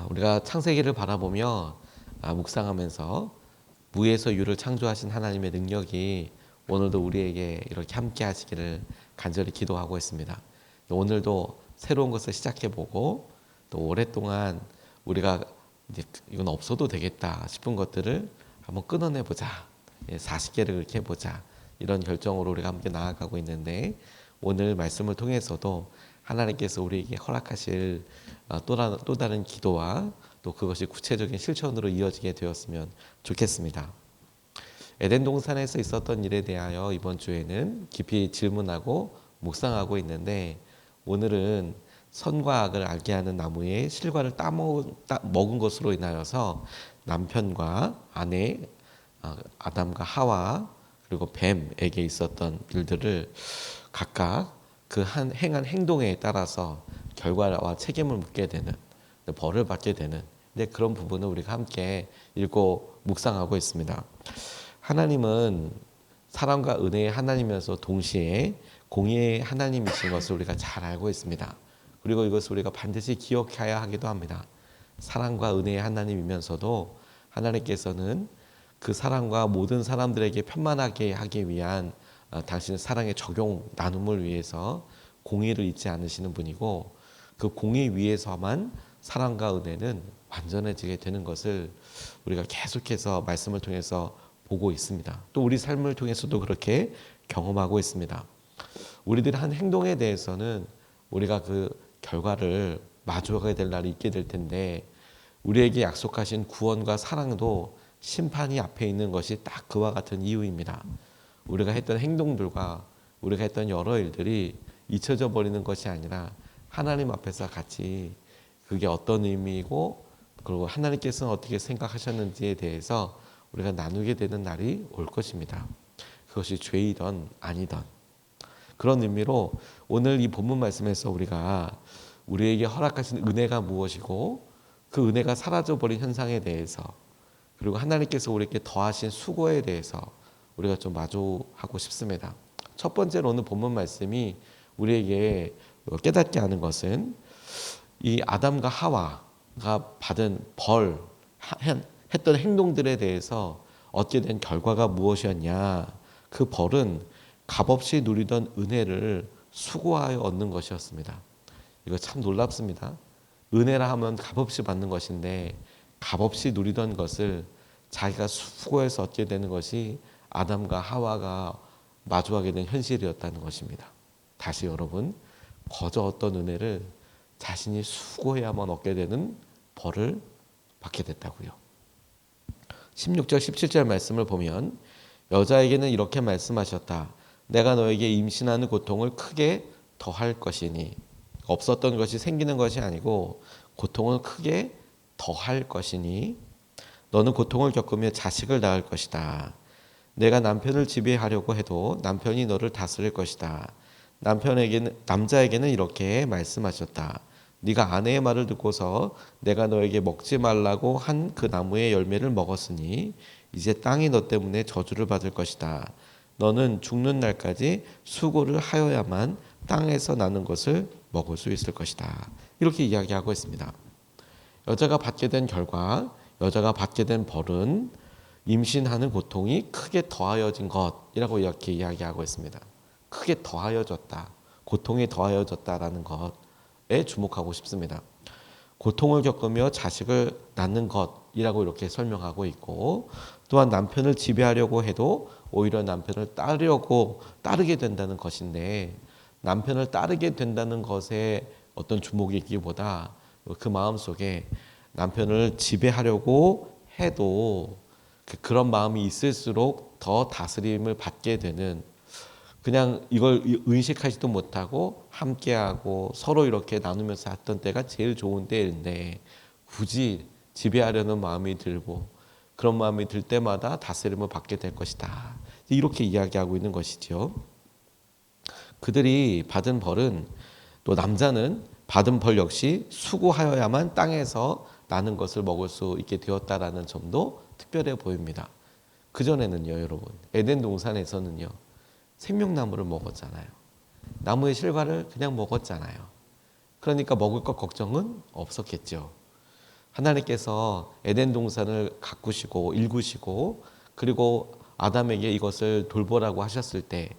우리가 창세기를 바라보며 묵상하면서 무에서 유를 창조하신 하나님의 능력이 오늘도 우리에게 이렇게 함께 하시기를 간절히 기도하고 있습니다. 오늘도 새로운 것을 시작해보고 또 오랫동안 우리가 이제 이건 없어도 되겠다 싶은 것들을 한번 끊어내보자. 40개를 그렇게 해보자. 이런 결정으로 우리가 함께 나아가고 있는데 오늘 말씀을 통해서도 하나님께서 우리에게 허락하실 또 다른 기도와 또 그것이 구체적인 실천으로 이어지게 되었으면 좋겠습니다. 에덴 동산에서 있었던 일에 대하여 이번 주에는 깊이 질문하고 묵상하고 있는데 오늘은 선과 악을 알게 하는 나무의 실과를 먹은 것으로 인하여서 남편과 아내 아담과 하와 그리고 뱀에게 있었던 일들을 각각 행한 행동에 따라서 결과와 책임을 묻게 되는 벌을 받게 되는 그런 부분을 우리가 함께 읽고 묵상하고 있습니다. 하나님은 사랑과 은혜의 하나님이면서 동시에 공의의 하나님이신 것을 우리가 잘 알고 있습니다. 그리고 이것을 우리가 반드시 기억해야 하기도 합니다. 사랑과 은혜의 하나님이면서도 하나님께서는 그 사랑과 모든 사람들에게 편만하게 하기 위한 당신의 사랑의 적용 나눔을 위해서 공의를 잊지 않으시는 분이고 그 공의 위에서만 사랑과 은혜는 완전해지게 되는 것을 우리가 계속해서 말씀을 통해서 보고 있습니다. 또 우리 삶을 통해서도 그렇게 경험하고 있습니다. 우리들의 한 행동에 대해서는 우리가 그 결과를 마주하게 될 날이 있게 될 텐데 우리에게 약속하신 구원과 사랑도 심판이 앞에 있는 것이 딱 그와 같은 이유입니다. 우리가 했던 행동들과 우리가 했던 여러 일들이 잊혀져 버리는 것이 아니라 하나님 앞에서 같이 그게 어떤 의미이고 그리고 하나님께서는 어떻게 생각하셨는지에 대해서 우리가 나누게 되는 날이 올 것입니다. 그것이 죄이든 아니든 그런 의미로 오늘 이 본문 말씀에서 우리에게 허락하신 은혜가 무엇이고 그 은혜가 사라져버린 현상에 대해서 그리고 하나님께서 우리에게 더하신 수고에 대해서 우리가 좀 마주하고 싶습니다. 첫 번째로 오늘 본문 말씀이 우리에게 깨닫게 하는 것은 이 아담과 하와가 받은 했던 행동들에 대해서 얻게 된 결과가 무엇이었냐. 그 벌은 값없이 누리던 은혜를 수고하여 얻는 것이었습니다. 이거 참 놀랍습니다. 은혜라 하면 값없이 받는 것인데 값없이 누리던 것을 자기가 수고해서 얻게 되는 것이 아담과 하와가 마주하게 된 현실이었다는 것입니다. 다시 여러분, 거저 어떤 은혜를 자신이 수고해야만 얻게 되는 벌을 받게 됐다고요. 16절 17절 말씀을 보면 여자에게는 이렇게 말씀하셨다. 내가 너에게 임신하는 고통을 크게 더할 것이니 없었던 것이 생기는 것이 아니고 고통을 크게 더할 것이니 너는 고통을 겪으며 자식을 낳을 것이다. 내가 남편을 지배하려고 해도 남편이 너를 다스릴 것이다. 남자에게는 이렇게 말씀하셨다. 네가 아내의 말을 듣고서 내가 너에게 먹지 말라고 한 그 나무의 열매를 먹었으니 이제 땅이 너 때문에 저주를 받을 것이다. 너는 죽는 날까지 수고를 하여야만 땅에서 나는 것을 먹을 수 있을 것이다. 이렇게 이야기하고 있습니다. 여자가 받게 된 결과, 여자가 받게 된 벌은 임신하는 고통이 크게 더하여진 것이라고 이렇게 이야기하고 있습니다. 크게 더하여졌다. 고통이 더하여졌다라는 것에 주목하고 싶습니다. 고통을 겪으며 자식을 낳는 것이라고 이렇게 설명하고 있고 또한 남편을 지배하려고 해도 오히려 남편을 따르게 된다는 것인데 남편을 따르게 된다는 것에 어떤 주목이기보다 그 마음속에 남편을 지배하려고 해도 그런 마음이 있을수록 더 다스림을 받게 되는 그냥 이걸 의식하지도 못하고 함께하고 서로 이렇게 나누면서 했던 때가 제일 좋은 때인데 굳이 지배하려는 마음이 들고 그런 마음이 들 때마다 다스림을 받게 될 것이다. 이렇게 이야기하고 있는 것이죠. 그들이 받은 벌은 또 남자는 받은 벌 역시 수고하여야만 땅에서 나는 것을 먹을 수 있게 되었다라는 점도 특별해 보입니다. 그전에는요, 여러분, 에덴 동산에서는요, 생명나무를 먹었잖아요. 나무의 실과를 그냥 먹었잖아요. 그러니까 먹을 것 걱정은 없었겠죠. 하나님께서 에덴 동산을 가꾸시고 일구시고 그리고 아담에게 이것을 돌보라고 하셨을 때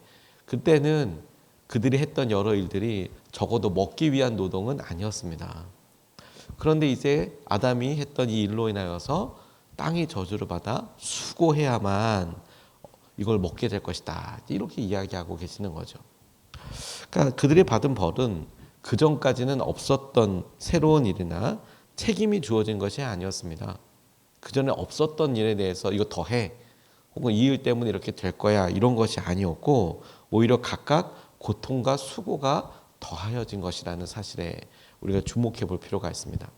그때는 그들이 했던 여러 일들이 적어도 먹기 위한 노동은 아니었습니다. 그런데 이제 아담이 했던 이 일로 인하여서 땅이 저주를 받아 수고해야만 이걸 먹게 될 것이다. 이렇게 이야기하고 계시는 거죠. 그러니까 그들이 받은 벌은 그 전까지는 없었던 새로운 일이나 책임이 주어진 것이 아니었습니다. 그 전에 없었던 일에 대해서 이거 더 해. 혹은 이 일 때문에 이렇게 될 거야. 이런 것이 아니었고 오히려 각각 고통과 수고가 더하여진 것이라는 사실에 우리가 주목해 볼 필요가 있습니다.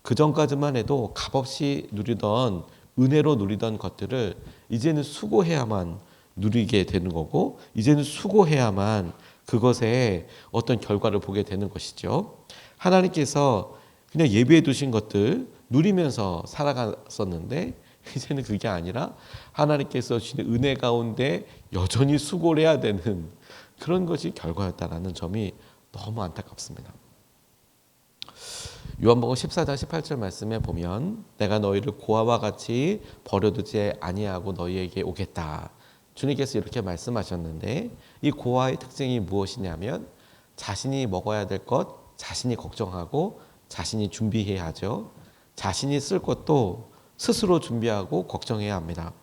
그 전까지만 해도 값없이 누리던 은혜로 누리던 것들을 이제는 수고해야만 누리게 되는 거고 이제는 수고해야만 그것에 어떤 결과를 보게 되는 것이죠. 하나님께서 그냥 예비해 두신 것들 누리면서 살아갔었는데 이제는 그게 아니라 하나님께서 주신 은혜 가운데 여전히 수고를 해야 되는 그런 것이 결과였다라는 점이 너무 안타깝습니다. 요한복음 14장 18절 말씀에 보면 내가 너희를 고아와 같이 버려두지 아니하고 너희에게 오겠다. 주님께서 이렇게 말씀하셨는데 이 고아의 특징이 무엇이냐면 자신이 먹어야 될 것, 자신이 걱정하고 자신이 준비해야 하죠. 자신이 쓸 것도 스스로 준비하고 걱정해야 합니다.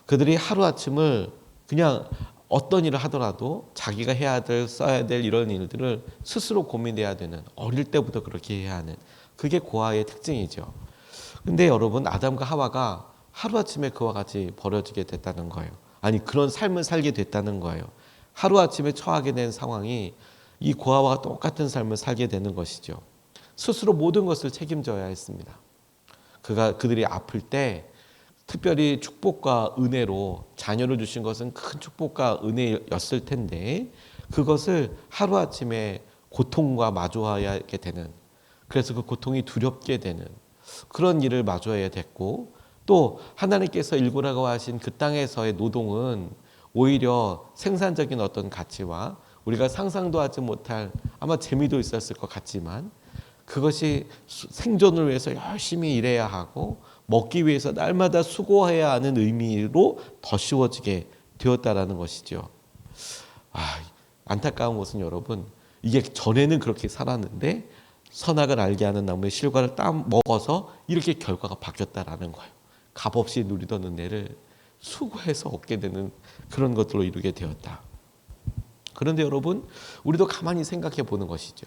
그들이 하루아침을 그냥 어떤 일을 하더라도 자기가 해야 될, 써야 될 이런 일들을 스스로 고민해야 되는 어릴 때부터 그렇게 해야 하는 그게 고아의 특징이죠. 근데 여러분 아담과 하와가 하루아침에 그와 같이 버려지게 됐다는 거예요. 아니 그런 삶을 살게 됐다는 거예요. 하루아침에 처하게 된 상황이 이 고아와 똑같은 삶을 살게 되는 것이죠. 스스로 모든 것을 책임져야 했습니다. 그들이 아플 때 특별히 축복과 은혜로 자녀를 주신 것은 큰 축복과 은혜였을 텐데 그것을 하루아침에 고통과 마주해야 하게 되는 그래서 그 고통이 두렵게 되는 그런 일을 마주해야 됐고 또 하나님께서 일구라고 하신 그 땅에서의 노동은 오히려 생산적인 어떤 가치와 우리가 상상도 하지 못할 아마 재미도 있었을 것 같지만 그것이 생존을 위해서 열심히 일해야 하고 먹기 위해서 날마다 수고해야 하는 의미로 더 쉬워지게 되었다라는 것이죠. 안타까운 것은 여러분 이게 전에는 그렇게 살았는데 선악을 알게 하는 나무의 실과를 따 먹어서 이렇게 결과가 바뀌었다라는 거예요. 값없이 누리던 은혜를 수고해서 얻게 되는 그런 것들로 이루게 되었다. 그런데 여러분 우리도 가만히 생각해 보는 것이죠.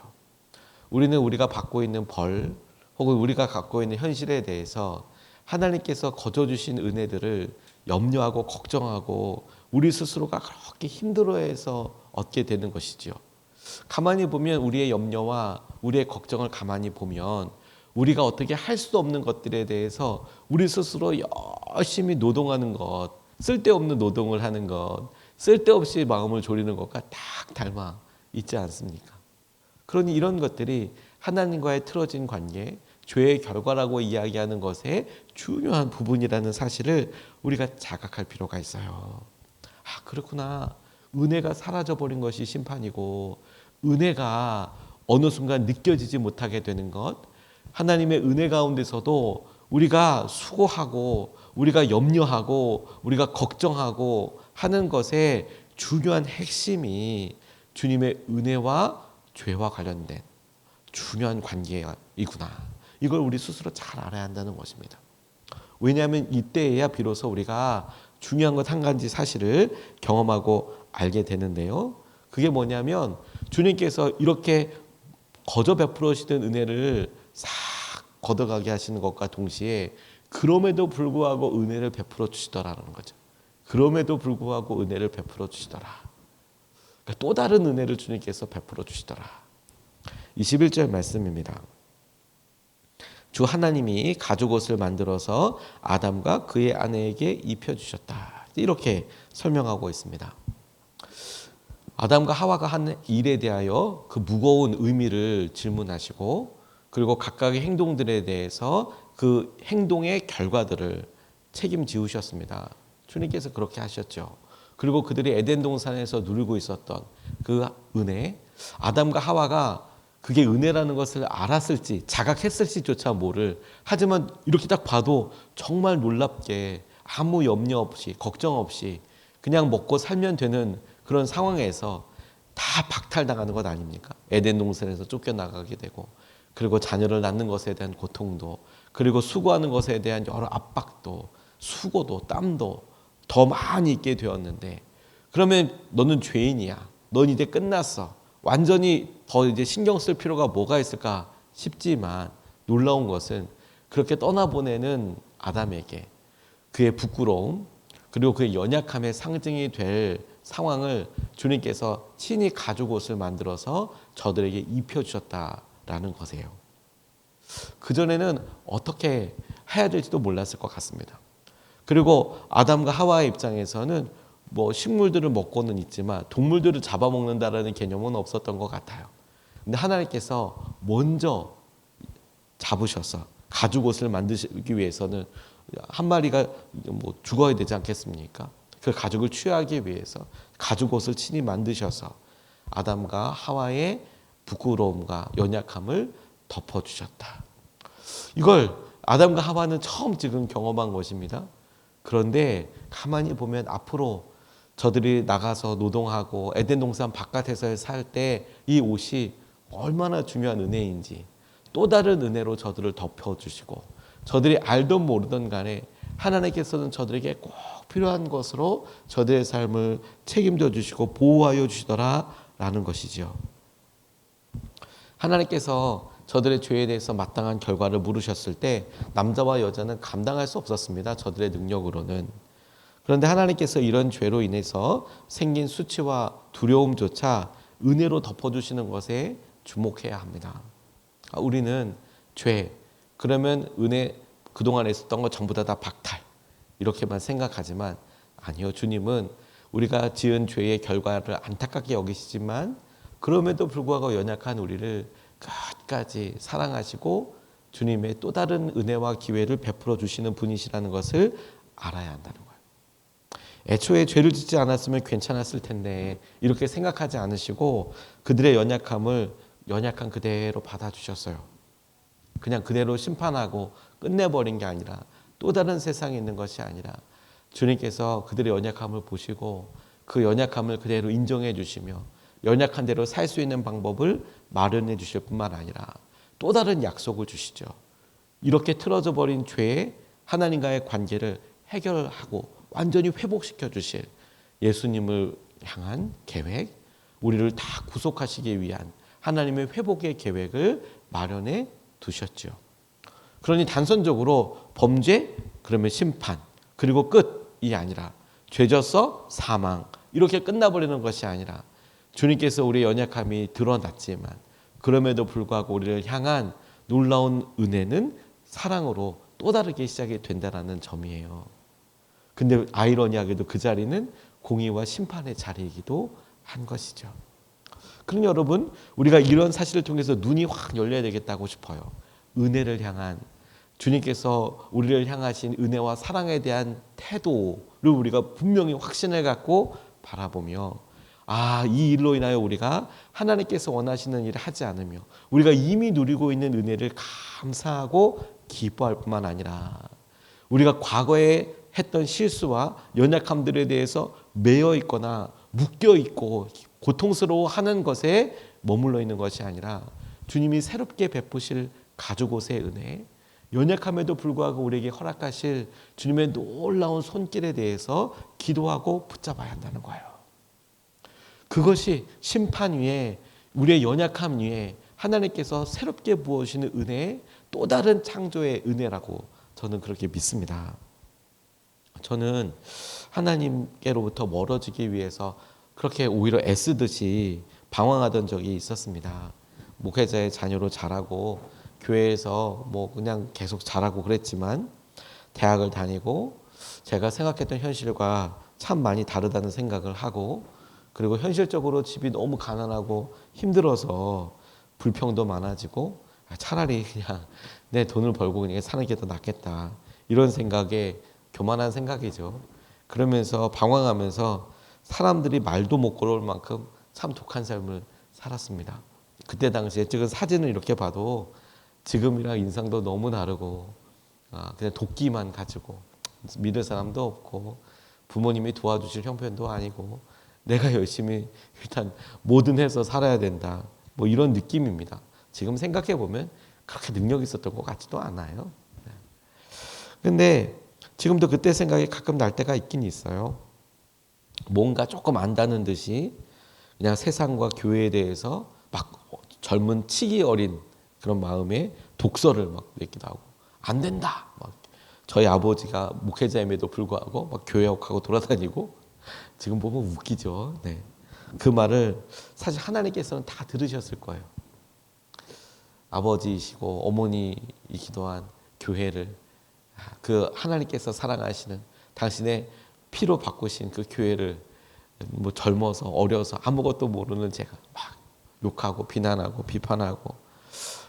우리는 우리가 받고 있는 벌 혹은 우리가 갖고 있는 현실에 대해서 하나님께서 거저주신 은혜들을 염려하고 걱정하고 우리 스스로가 그렇게 힘들어해서 얻게 되는 것이지요. 가만히 보면 우리의 염려와 우리의 걱정을 가만히 보면 우리가 어떻게 할 수 없는 것들에 대해서 우리 스스로 열심히 노동하는 것, 쓸데없는 노동을 하는 것, 쓸데없이 마음을 졸이는 것과 딱 닮아 있지 않습니까? 그러니 이런 것들이 하나님과의 틀어진 관계, 죄의 결과라고 이야기하는 것의 중요한 부분이라는 사실을 우리가 자각할 필요가 있어요. 그렇구나. 은혜가 사라져버린 것이 심판이고 은혜가 어느 순간 느껴지지 못하게 되는 것, 하나님의 은혜 가운데서도 우리가 수고하고 우리가 염려하고 우리가 걱정하고 하는 것의 중요한 핵심이 주님의 은혜와 죄와 관련된 중요한 관계이구나. 이걸 우리 스스로 잘 알아야 한다는 것입니다. 왜냐하면 이때에야 비로소 우리가 중요한 것 한 가지 사실을 경험하고 알게 되는데요. 그게 뭐냐면 주님께서 이렇게 거저 베풀어 주시던 은혜를 싹 걷어가게 하시는 것과 동시에 그럼에도 불구하고 은혜를 베풀어 주시더라는 거죠. 그럼에도 불구하고 은혜를 베풀어 주시더라. 그러니까 또 다른 은혜를 주님께서 베풀어 주시더라. 21절 말씀입니다. 주 하나님이 가죽옷을 만들어서 아담과 그의 아내에게 입혀주셨다. 이렇게 설명하고 있습니다. 아담과 하와가 한 일에 대하여 그 무거운 의미를 질문하시고 그리고 각각의 행동들에 대해서 그 행동의 결과들을 책임지우셨습니다. 주님께서 그렇게 하셨죠. 그리고 그들이 에덴 동산에서 누리고 있었던 그 은혜, 아담과 하와가 그게 은혜라는 것을 알았을지 자각했을지조차 모를, 하지만 이렇게 딱 봐도 정말 놀랍게 아무 염려 없이 걱정 없이 그냥 먹고 살면 되는 그런 상황에서 다 박탈당하는 것 아닙니까? 에덴 동산에서 쫓겨나가게 되고, 그리고 자녀를 낳는 것에 대한 고통도, 그리고 수고하는 것에 대한 여러 압박도, 수고도, 땀도 더 많이 있게 되었는데, 그러면 너는 죄인이야, 넌 이제 끝났어, 완전히 더 이제 신경 쓸 필요가 뭐가 있을까 싶지만, 놀라운 것은 그렇게 떠나보내는 아담에게 그의 부끄러움, 그리고 그의 연약함의 상징이 될 상황을 주님께서 친히 가죽옷을 만들어서 저들에게 입혀주셨다라는 것이에요. 그전에는 어떻게 해야 될지도 몰랐을 것 같습니다. 그리고 아담과 하와의 입장에서는 뭐 식물들을 먹고는 있지만 동물들을 잡아먹는다라는 개념은 없었던 것 같아요. 근데 하나님께서 먼저 잡으셔서 가죽옷을 만드시기 위해서는 한 마리가 뭐 죽어야 되지 않겠습니까? 그 가죽을 취하기 위해서 가죽옷을 친히 만드셔서 아담과 하와의 부끄러움과 연약함을 덮어주셨다. 이걸 아담과 하와는 처음 지금 경험한 것입니다. 그런데 가만히 보면 앞으로 저들이 나가서 노동하고 에덴 동산 바깥에서 살 때 이 옷이 얼마나 중요한 은혜인지 또 다른 은혜로 저들을 덮어주시고, 저들이 알던 모르던 간에 하나님께서는 저들에게 꼭 필요한 것으로 저들의 삶을 책임져 주시고 보호하여 주시더라라는 것이죠. 하나님께서 저들의 죄에 대해서 마땅한 결과를 물으셨을 때 남자와 여자는 감당할 수 없었습니다. 저들의 능력으로는. 그런데 하나님께서 이런 죄로 인해서 생긴 수치와 두려움조차 은혜로 덮어주시는 것에 주목해야 합니다. 우리는 죄, 그러면 은혜, 그동안 했었던 거 전부 다 박탈, 이렇게만 생각하지만 아니요. 주님은 우리가 지은 죄의 결과를 안타깝게 여기시지만 그럼에도 불구하고 연약한 우리를 끝까지 사랑하시고 주님의 또 다른 은혜와 기회를 베풀어 주시는 분이시라는 것을 알아야 한다는 거예요. 애초에 죄를 짓지 않았으면 괜찮았을 텐데 이렇게 생각하지 않으시고 그들의 연약함을 연약한 그대로 받아주셨어요. 그냥 그대로 심판하고 끝내버린 게 아니라 또 다른 세상에 있는 것이 아니라 주님께서 그들의 연약함을 보시고 그 연약함을 그대로 인정해 주시며 연약한 대로 살 수 있는 방법을 마련해 주실 뿐만 아니라 또 다른 약속을 주시죠. 이렇게 틀어져 버린 죄에 하나님과의 관계를 해결하고 완전히 회복시켜 주실 예수님을 향한 계획, 우리를 다 구속하시기 위한 하나님의 회복의 계획을 마련해 두셨죠. 그러니 단선적으로 범죄, 그러면 심판, 그리고 끝이 아니라 죄졌어, 사망, 이렇게 끝나버리는 것이 아니라 주님께서 우리의 연약함이 드러났지만 그럼에도 불구하고 우리를 향한 놀라운 은혜는 사랑으로 또 다르게 시작이 된다는 점이에요. 근데 아이러니하게도 그 자리는 공의와 심판의 자리이기도 한 것이죠. 그럼 여러분, 우리가 이런 사실을 통해서 눈이 확 열려야 되겠다고 싶어요. 은혜를 향한, 주님께서 우리를 향하신 은혜와 사랑에 대한 태도를 우리가 분명히 확신을 갖고 바라보며, 이 일로 인하여 우리가 하나님께서 원하시는 일을 하지 않으며 우리가 이미 누리고 있는 은혜를 감사하고 기뻐할 뿐만 아니라 우리가 과거에 했던 실수와 연약함들에 대해서 매여 있거나 묶여 있고 고통스러워하는 것에 머물러 있는 것이 아니라 주님이 새롭게 베푸실 가죽옷의 은혜, 연약함에도 불구하고 우리에게 허락하실 주님의 놀라운 손길에 대해서 기도하고 붙잡아야 한다는 거예요. 그것이 심판 위에, 우리의 연약함 위에 하나님께서 새롭게 부어주시는 은혜의 또 다른 창조의 은혜라고 저는 그렇게 믿습니다. 저는 하나님께로부터 멀어지기 위해서 그렇게 오히려 애쓰듯이 방황하던 적이 있었습니다. 목회자의 자녀로 자라고 교회에서 뭐 그냥 계속 자라고 그랬지만 대학을 다니고 제가 생각했던 현실과 참 많이 다르다는 생각을 하고, 그리고 현실적으로 집이 너무 가난하고 힘들어서 불평도 많아지고 차라리 그냥 내 돈을 벌고 그냥 사는 게 더 낫겠다, 이런 생각에 교만한 생각이죠. 그러면서 방황하면서 사람들이 말도 못 걸어올 만큼 참 독한 삶을 살았습니다. 그때 당시에 찍은 사진을 이렇게 봐도 지금이랑 인상도 너무 다르고 그냥 도끼만 가지고 믿을 사람도 없고 부모님이 도와주실 형편도 아니고 내가 열심히 일단 뭐든 해서 살아야 된다. 뭐 이런 느낌입니다. 지금 생각해 보면 그렇게 능력이 있었던 것 같지도 않아요. 근데 지금도 그때 생각이 가끔 날 때가 있긴 있어요. 뭔가 조금 안다는 듯이 그냥 세상과 교회에 대해서 막 젊은 치기 어린 그런 마음에 독서를 막 냈기도 하고 안 된다. 막 저희 아버지가 목회자임에도 불구하고 막 교회하고 돌아다니고 지금 보면 웃기죠. 네. 그 말을 사실 하나님께서는 다 들으셨을 거예요. 아버지이시고 어머니이기도 한 교회를 그 하나님께서 사랑하시는 당신의 피로 바꾸신 그 교회를 뭐 젊어서 어려서 아무것도 모르는 제가 막 욕하고 비난하고 비판하고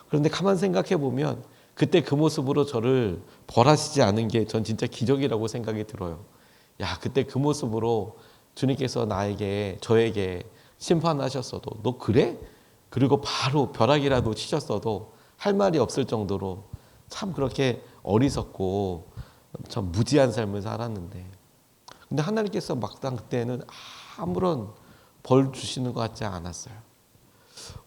그런데 가만 생각해 보면 그때 그 모습으로 저를 벌하시지 않은 게 전 진짜 기적이라고 생각이 들어요. 야, 그때 그 모습으로 주님께서 저에게 심판하셨어도 너 그래? 그리고 바로 벼락이라도 치셨어도 할 말이 없을 정도로 참 그렇게 어리석고 참 무지한 삶을 살았는데 근데 하나님께서 막상 그때는 아무런 벌 주시는 것 같지 않았어요.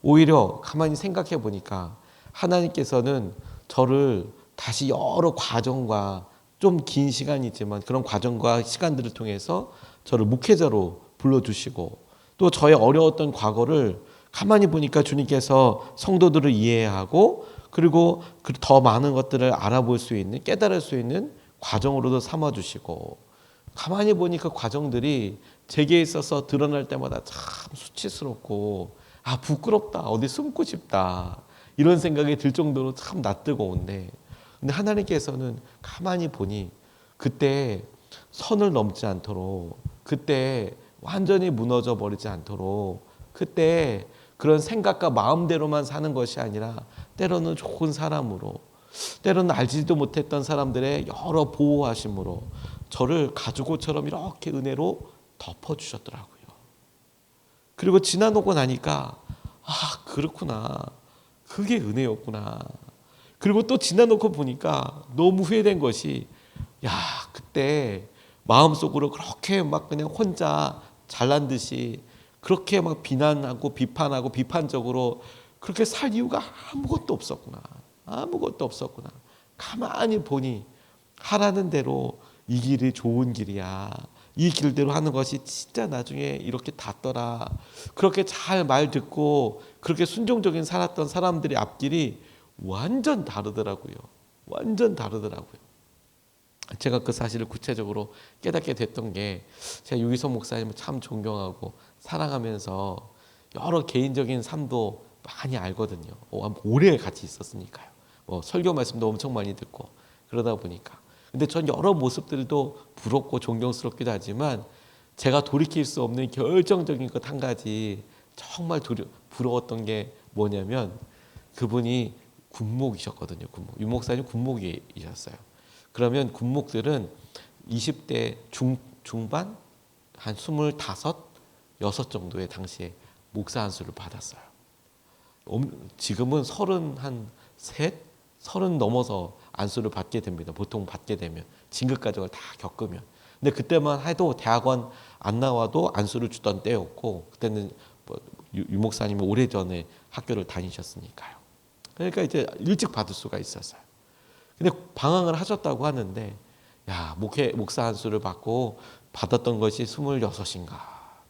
오히려 가만히 생각해 보니까 하나님께서는 저를 다시 여러 과정과 좀 긴 시간이지만 그런 과정과 시간들을 통해서 저를 목회자로 불러주시고 또 저의 어려웠던 과거를 가만히 보니까 주님께서 성도들을 이해하고 그리고 더 많은 것들을 알아볼 수 있는 깨달을 수 있는 과정으로도 삼아주시고 가만히 보니 그 과정들이 제게 있어서 드러날 때마다 참 수치스럽고 부끄럽다 어디 숨고 싶다 이런 생각이 들 정도로 참 낯뜨거운데 근데 하나님께서는 가만히 보니 그때 선을 넘지 않도록 그때 완전히 무너져 버리지 않도록 그때 그런 생각과 마음대로만 사는 것이 아니라 때로는 좋은 사람으로 때로는 알지도 못했던 사람들의 여러 보호하심으로 저를 가죽옷처럼 이렇게 은혜로 덮어주셨더라고요. 그리고 지나놓고 나니까 그렇구나. 그게 은혜였구나. 그리고 또 지나놓고 보니까 너무 후회된 것이 그때 마음속으로 그렇게 막 그냥 혼자 잘난 듯이 그렇게 막 비난하고 비판하고 비판적으로 그렇게 살 이유가 아무것도 없었구나. 아무것도 없었구나. 가만히 보니 하라는 대로 이 길이 좋은 길이야. 이 길대로 하는 것이 진짜 나중에 이렇게 닿더라. 그렇게 잘 말 듣고 그렇게 순종적인 살았던 사람들의 앞길이 완전 다르더라고요. 완전 다르더라고요. 제가 그 사실을 구체적으로 깨닫게 됐던 게 제가 유기성 목사님을 참 존경하고 사랑하면서 여러 개인적인 삶도 많이 알거든요. 오래 같이 있었으니까요. 설교 말씀도 엄청 많이 듣고 그러다 보니까. 근데 전 여러 모습들도 부럽고 존경스럽기도 하지만 제가 돌이킬 수 없는 결정적인 것 한 가지 정말 부러웠던 게 뭐냐면 그분이 군목이셨거든요. 유 목사님 군목이셨어요. 그러면 군목들은 20대 중반 한 25, 6 정도의 당시에 목사 안수를 받았어요. 지금은 33, 30 넘어서 안수를 받게 됩니다. 보통 받게 되면 진급 과정을 다 겪으면. 근데 그때만 해도 대학원 안 나와도 안수를 주던 때였고 그때는 유 목사님이 오래전에 학교를 다니셨으니까요. 그러니까 이제 일찍 받을 수가 있었어요. 근데 방황을 하셨다고 하는데 목사 안수를 받았던 것이 26인가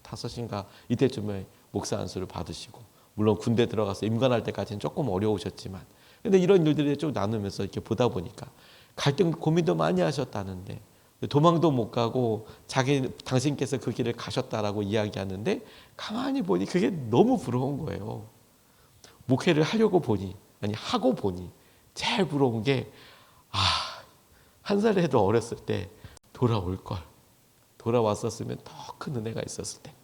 5인가 이때쯤에 목사 안수를 받으시고 물론 군대 들어가서 임관할 때까지는 조금 어려우셨지만 근데 이런 일들을 좀 나누면서 이렇게 보다 보니까 갈등 고민도 많이 하셨다는데 도망도 못 가고 당신께서 그 길을 가셨다라고 이야기하는데 가만히 보니 그게 너무 부러운 거예요. 목회를 하고 보니 제일 부러운 게 한 살에도 어렸을 때 돌아왔었으면 더 큰 은혜가 있었을 텐데.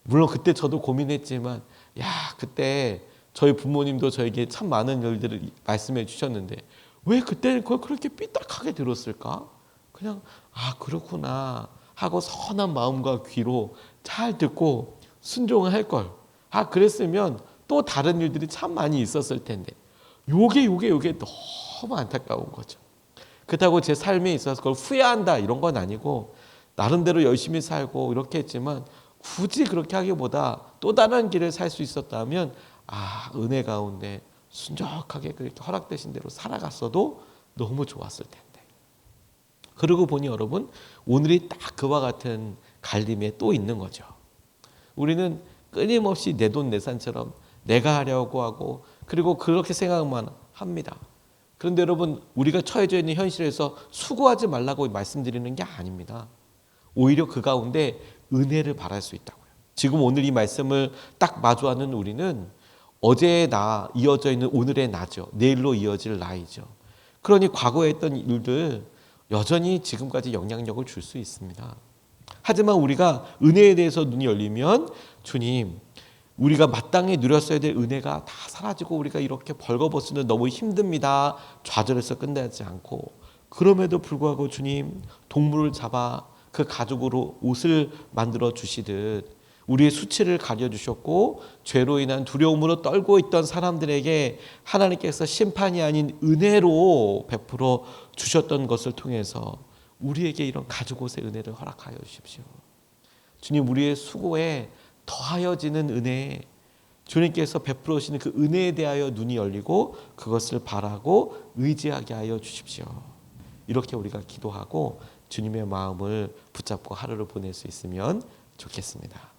물론 그때 저도 고민했지만 그때 저희 부모님도 저에게 참 많은 일들을 말씀해 주셨는데 왜 그때는 그걸 그렇게 삐딱하게 들었을까? 그냥 그렇구나 하고 선한 마음과 귀로 잘 듣고 순종할 걸. 그랬으면 또 다른 일들이 참 많이 있었을 텐데 요게 너무 안타까운 거죠. 그렇다고 제 삶에 있어서 그걸 후회한다 이런 건 아니고 나름대로 열심히 살고 이렇게 했지만 굳이 그렇게 하기보다 또 다른 길을 살 수 있었다면 은혜 가운데 순적하게 그렇게 허락되신 대로 살아갔어도 너무 좋았을 텐데. 그러고 보니 여러분 오늘이 딱 그와 같은 갈림에 또 있는 거죠. 우리는 끊임없이 내돈내산처럼 내가 하려고 하고 그리고 그렇게 생각만 합니다. 그런데 여러분 우리가 처해져 있는 현실에서 수고하지 말라고 말씀드리는 게 아닙니다. 오히려 그 가운데 은혜를 바랄 수 있다고요. 지금 오늘 이 말씀을 딱 마주하는 우리는 어제의 나 이어져 있는 오늘의 나죠. 내일로 이어질 나이죠. 그러니 과거에 했던 일들 여전히 지금까지 영향력을 줄 수 있습니다. 하지만 우리가 은혜에 대해서 눈이 열리면 주님 우리가 마땅히 누렸어야 될 은혜가 다 사라지고 우리가 이렇게 벌거벗으면 너무 힘듭니다. 좌절해서 끝나지 않고 그럼에도 불구하고 주님 동물을 잡아 그 가죽으로 옷을 만들어 주시듯 우리의 수치를 가려주셨고 죄로 인한 두려움으로 떨고 있던 사람들에게 하나님께서 심판이 아닌 은혜로 베풀어 주셨던 것을 통해서 우리에게 이런 가죽옷의 은혜를 허락하여 주십시오. 주님 우리의 수고에 더하여지는 은혜 주님께서 베풀어 주시는 그 은혜에 대하여 눈이 열리고 그것을 바라고 의지하게 하여 주십시오. 이렇게 우리가 기도하고 주님의 마음을 붙잡고 하루를 보낼 수 있으면 좋겠습니다.